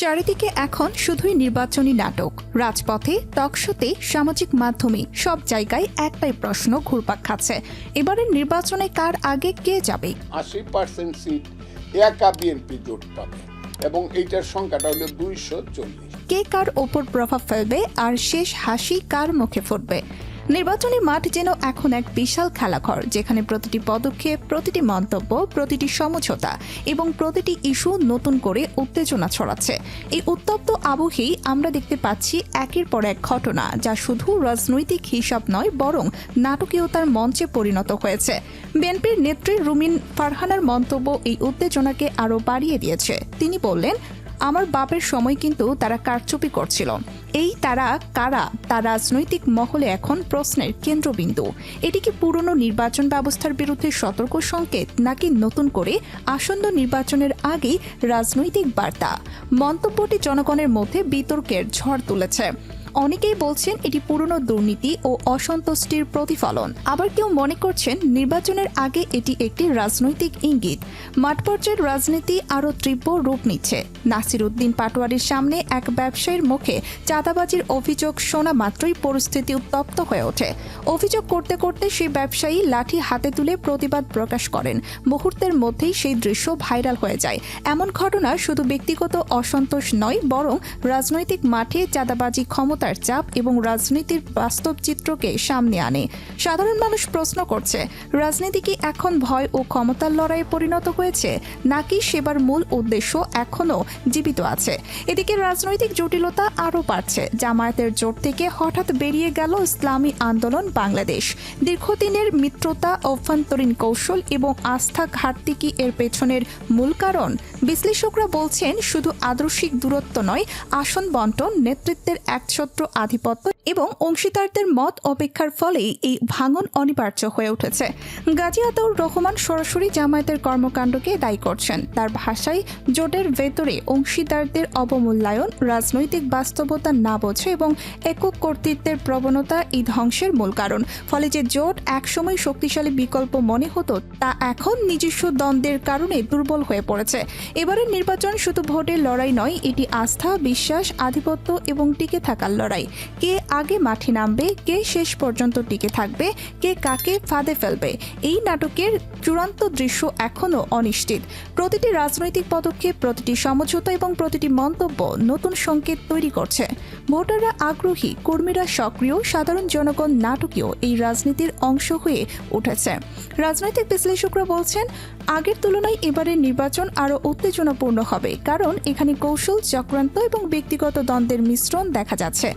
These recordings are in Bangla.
চারিদিকে এখন শুধুই নির্বাচনী নাটক। রাজপথে, টকশোতে, সামাজিক মাধ্যমে সব জায়গায় একটাই প্রশ্ন ঘুরপাক খাচ্ছে, এবারের নির্বাচনে কার আগে কে যাবে। 80% সিট একা বিএনপি জোট পাবে এবং এইটার সংখ্যাটা হলো 240। কে কার ওপর প্রভাব ফেলবে আর শেষ হাসি কার মুখে ফুটবে। নির্বাচনী মাঠ যেন এখন এক বিশাল খেলাঘর, যেখানে প্রতিটি পদক্ষেপ, প্রতিটি মন্তব্য, প্রতিটি সমঝোতা এবং প্রতিটি ইস্যু নতুন করে উত্তেজনা ছড়াচ্ছে। এই উত্তপ্ত আবহেই আমরা দেখতে পাচ্ছি একের পর এক ঘটনা, যা শুধু রাজনৈতিক হিসাব নয় বরং নাটকীয়তার মঞ্চে পরিণত হয়েছে। বিএনপির নেত্রী রুমিন ফারহানার মন্তব্য এই উত্তেজনাকে আরও বাড়িয়ে দিয়েছে। তিনি বললেন, আমার বাপের সময় কিন্তু তারা কারচুপি করছিল। এই তারা কারা তা রাজনৈতিক মহলে এখন প্রশ্নের কেন্দ্রবিন্দু। এটি কি পুরনো নির্বাচন ব্যবস্থার বিরুদ্ধে সতর্ক সংকেত, নাকি নতুন করে আসন্ন নির্বাচনের আগেই রাজনৈতিক বার্তা? মন্তব্যটি জনগণের মধ্যে বিতর্কের ঝড় তুলেছে। অনেকেই বলছেন এটি পুরনো দুর্নীতি ও অসন্তুষ্টির প্রতিফলন, আবার কেউ মনে করছেন নির্বাচনের আগে এটি একটি রাজনৈতিক ইঙ্গিত। মাঠ পর্যায়ের রাজনীতি আরও তীব্র রূপ নিচ্ছে। নাসির উদ্দিন পাটোয়ারির সামনে এক ব্যবসায়ীর মুখে চাঁদাবাজির অভিযোগ শোনা মাত্রই পরিস্থিতি উত্তপ্ত হয়ে ওঠে। অভিযোগ করতে করতে সেই ব্যবসায়ী লাঠি হাতে তুলে প্রতিবাদ প্রকাশ করেন। মুহূর্তের মধ্যেই সেই দৃশ্য ভাইরাল হয়ে যায়। এমন ঘটনা শুধু ব্যক্তিগত অসন্তোষ নয়, বরং রাজনৈতিক মাঠে চাঁদাবাজি, ক্ষমতার চাপ এবং রাজনীতির বাস্তব চিত্রকে সামনে আনে। সাধারণ মানুষ প্রশ্ন করছে, রাজনীতি কি এখন ভয় ও ক্ষমতার লড়াইয়ে পরিণত হয়েছে, নাকি সেবার মূল উদ্দেশ্য এখনও জীবিত আছে? এদিকে রাজনৈতিক জটিলতা আরও বাড়ছে। জামায়াতের জোট থেকে হঠাৎ বেরিয়ে গেল ইসলামী আন্দোলন বাংলাদেশ। দীর্ঘদিনের মিত্রতা, অভ্যন্তরীণ কৌশল এবং আস্থা ঘাটতি কি এর পেছনের মূল কারণ? বিশ্লেষকরা বলছেন, শুধু আদর্শিক দূরত্ব নয়, আসন বন্টন, নেতৃত্বের একছত্র আধিপত্য এবং অংশীদারদের মত অপেক্ষার ফলেই এই ভাঙন অনিবার্য হয়ে উঠেছে। গাজী আতাউর রহমান সরাসরি জামায়াতের কর্মকাণ্ডকে দায়ী করছেন। তার ভাষায়, জোটের ভেতরে অংশীদারদের অবমূল্যায়ন, রাজনৈতিক বাস্তবতা না বোঝে এবং একক কর্তৃত্বের প্রবণতা এই ধ্বংসের মূল কারণ। ফলে যে জোট একসময় শক্তিশালী বিকল্প মনে হতো, তা এখন নিজস্ব দ্বন্দ্বের কারণে দুর্বল হয়ে পড়েছে। এবারের নির্বাচন শুধু ভোটের লড়াই নয়, এটি আস্থা, বিশ্বাস, আধিপত্য এবং টিকে থাকার লড়াই। কে আগে মাঠে নামবে, কে শেষ পর্যন্ত টিকে থাকবে, কে কাকে ফাঁদে ফেলবে, এই নাটকের চূড়ান্ত দৃশ্য এখনও অনিশ্চিত। প্রতিটি রাজনৈতিক পদক্ষেপ, প্রতিটি সমঝোতা এবং প্রতিটি মন্তব্য নতুন সংকেত তৈরি করছে। ভোটাররা আগ্রহী, কর্মীরা সক্রিয়, সাধারণ জনগণ নাটকীয় এই রাজনীতির অংশ হয়ে উঠেছে। রাজনৈতিক বিশ্লেষকরা বলছেন, আগের তুলনায় এবারের নির্বাচন আরও উত্তেজনাপূর্ণ হবে, কারণ এখানে কৌশল, চক্রান্ত এবং ব্যক্তিগত দ্বন্দ্বের মিশ্রণ দেখা যাচ্ছে।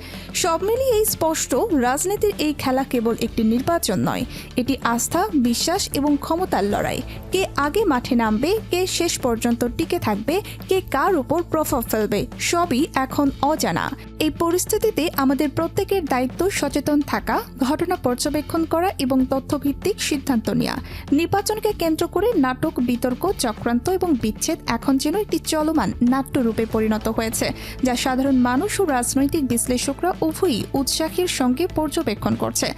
সব মিলিয়ে স্পষ্ট, রাজনীতির এই খেলা কেবল একটি নির্বাচন নয়, এটি আস্থা, বিশ্বাস এবং ক্ষমতার লড়াই। কে আগে মাঠে নামবে, কে শেষ পর্যন্ত টিকে থাকবে, কে কার উপর প্রভাব ফেলবে, সবই এখন অজানা। এই পরিস্থিতিতে আমাদের প্রত্যেকের দায়িত্ব সচেতন থাকা, ঘটনা পর্যবেক্ষণ করা এবং তথ্যভিত্তিক সিদ্ধান্ত নেওয়া। নির্বাচনকে কেন্দ্র করে নাটক, বিতর্ক, চক্রান্ত এবং বিচ্ছেদ এখন যেন একটি চলমান নাট্যরূপে পরিণত হয়েছে, যা সাধারণ মানুষ ও রাজনৈতিক বিশ্লেষকরা উভয়ই উৎসাহের সঙ্গে পর্যবেক্ষণ করছে।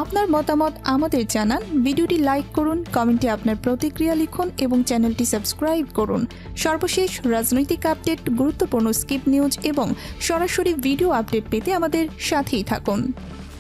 আপনার মতামত আমাদের জানান, ভিডিওটি লাইক করুন, কমেন্টে আপনার প্রতিক্রিয়া লিখুন এবং চ্যানেলটি সাবস্ক্রাইব করুন। সর্বশেষ রাজনৈতিক আপডেট, গুরুত্বপূর্ণ স্কিপ নিউজ এবং সরাসরি ভিডিও আপডেট পেতে আমাদের সাথেই থাকুন।